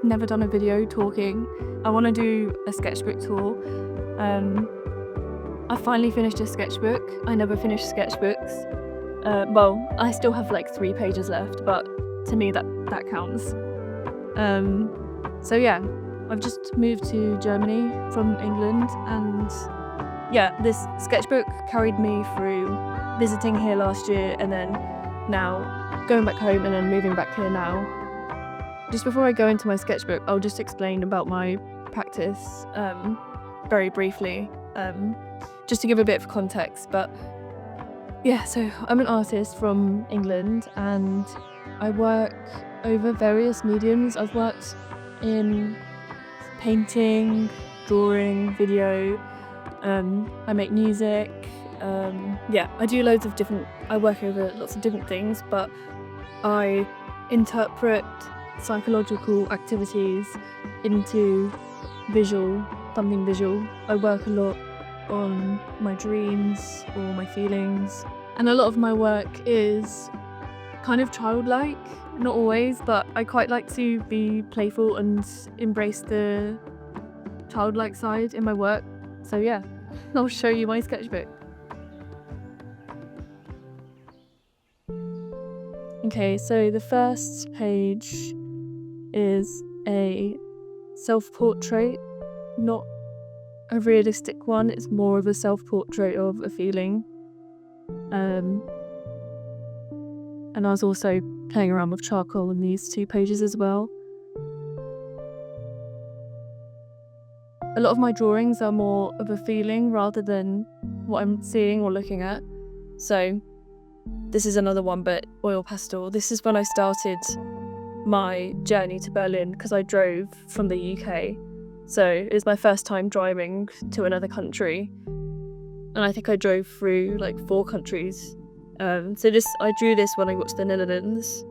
I've never done a video talking. I want to do a sketchbook tour. I finally finished a sketchbook. I never finished sketchbooks. Well, I still have like 3 pages left, but to me that counts. So yeah, I've just moved to Germany from England, and yeah, this sketchbook carried me through visiting here last year and then now going back home and then moving back here now. Just before I go into my sketchbook, I'll just explain about my practice very briefly, just to give a bit of context. But yeah, so I'm an artist from England and I work over various mediums. I've worked in painting, drawing, video, I make music, I do loads of different, I work over lots of different things, but I interpret psychological activities into something visual. I work a lot on my dreams or my feelings, and a lot of my work is kind of childlike, not always, but I quite like to be playful and embrace the childlike side in my work. So yeah, I'll show you my sketchbook. Okay, so the first page is a self-portrait, not a realistic one, it's more of a self-portrait of a feeling. And I was also playing around with charcoal in these 2 pages as well. A lot of my drawings are more of a feeling rather than what I'm seeing or looking at. So this is another one, but oil pastel. This is when I started my journey to Berlin because I drove from the UK. So it was my first time driving to another country. And I think I drove through like 4 countries. I drew this when I got to the Netherlands.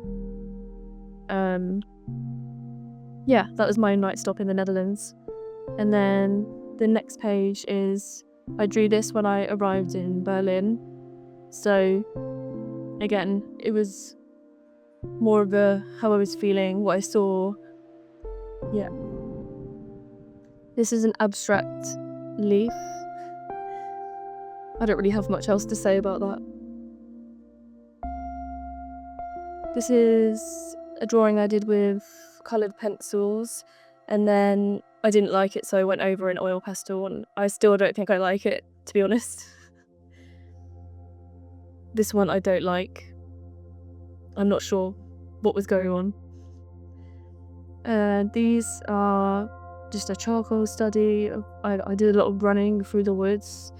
Yeah, that was my night stop in the Netherlands. And then the next page is, I drew this when I arrived in Berlin. So again, it was more of how I was feeling, what I saw. Yeah. This is an abstract leaf. I don't really have much else to say about that. This is a drawing I did with coloured pencils, and then I didn't like it, so I went over in oil pastel, and I still don't think I like it, to be honest. This one I don't like. I'm not sure what was going on. These are just a charcoal study. I did a lot of running through the woods,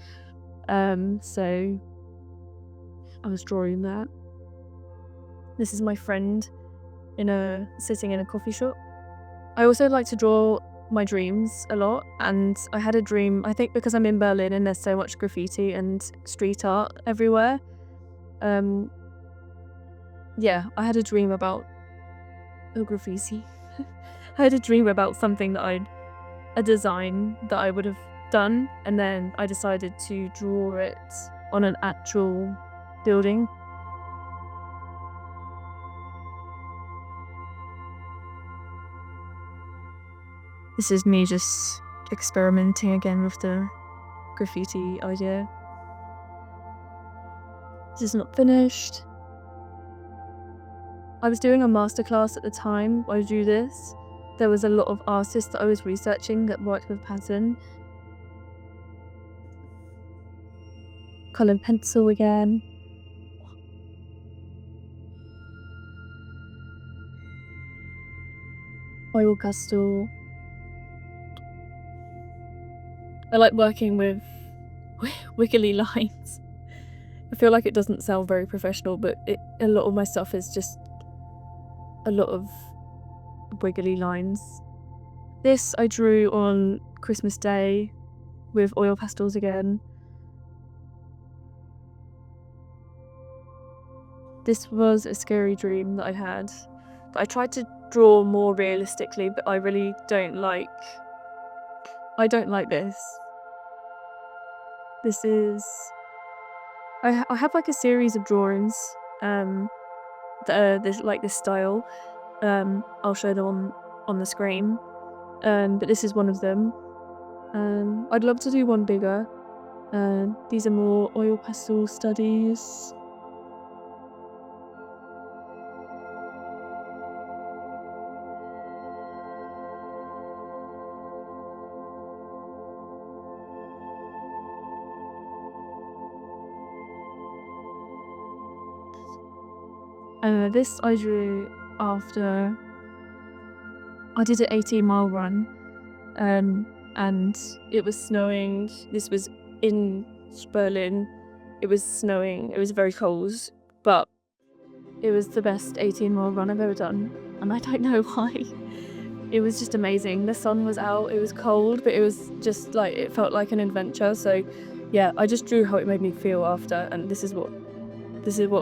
so I was drawing that. This is my friend sitting in a coffee shop. I also like to draw my dreams a lot, and I had a dream, I think because I'm in Berlin and there's so much graffiti and street art everywhere. I had a dream about graffiti. I had a dream about something a design that I would have done, and then I decided to draw it on an actual building. This is me just experimenting again with the graffiti idea. This is not finished. I was doing a masterclass at the time I drew this. There was a lot of artists that I was researching that worked with pattern. Coloured pencil again. Oil pastel. I like working with wiggly lines. I feel like it doesn't sound very professional, but a lot of my stuff is just a lot of wiggly lines. This I drew on Christmas Day with oil pastels again. This was a scary dream that I had. But I tried to draw more realistically, but I really don't like this. This is... I have like a series of drawings that are this style. I'll show them on the screen, but this is one of them. I'd love to do one bigger. These are more oil pastel studies. This I drew after I did an 18-mile run, and it was snowing. This was in Berlin. It was snowing. It was very cold, but it was the best 18-mile run I've ever done, and I don't know why. It was just amazing. The sun was out. It was cold, but it was just like it felt like an adventure. So, yeah, I just drew how it made me feel after, and this is what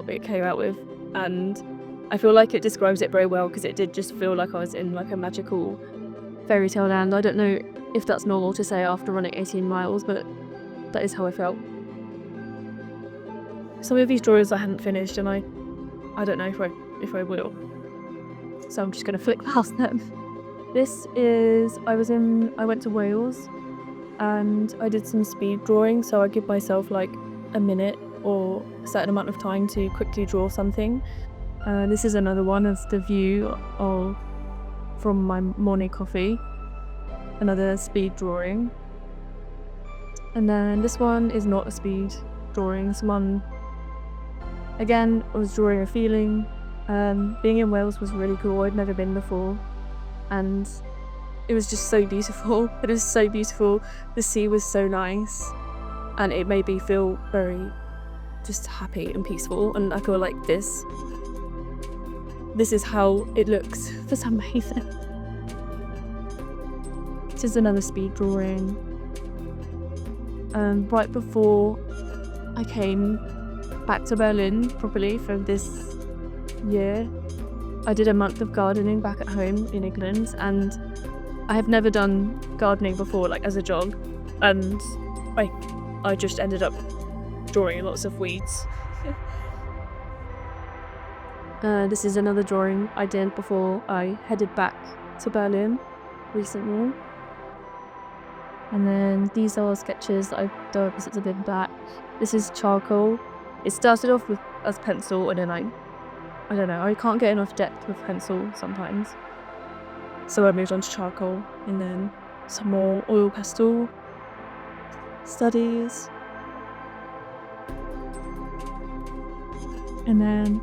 it came out with. And I feel like it describes it very well because it did just feel like I was in like a magical fairy tale land. I don't know if that's normal to say after running 18 miles, but that is how I felt. Some of these drawings I hadn't finished, and I don't know if I will. So I'm just gonna flick past them. This is I went to Wales, and I did some speed drawing. So I give myself like a minute or a certain amount of time to quickly draw something. This is another one of the view from my morning coffee, another speed drawing. And then this one is not a speed drawing. This one, again, I was drawing a feeling. Being in Wales was really cool. I'd never been before, and it was just so beautiful. It was so beautiful. The sea was so nice, and it made me feel very just happy and peaceful. And I feel like this is how it looks for some reason. This is another speed drawing. Right before I came back to Berlin properly for this year, I did a month of gardening back at home in England, and I have never done gardening before, like as a job, and I just ended up drawing lots of weeds. This is another drawing I did before I headed back to Berlin recently. And then these are sketches that I've done since I've been back. This is charcoal. It started off as pencil, and then I don't know, I can't get enough depth with pencil sometimes. So I moved on to charcoal, and then some more oil pastel studies. And then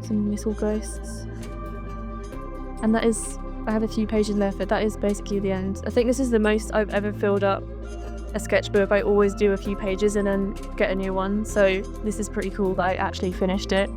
some little ghosts. And that is, I have a few pages left, but that is basically the end. I think this is the most I've ever filled up a sketchbook. I always do a few pages and then get a new one, so this is pretty cool that I actually finished it.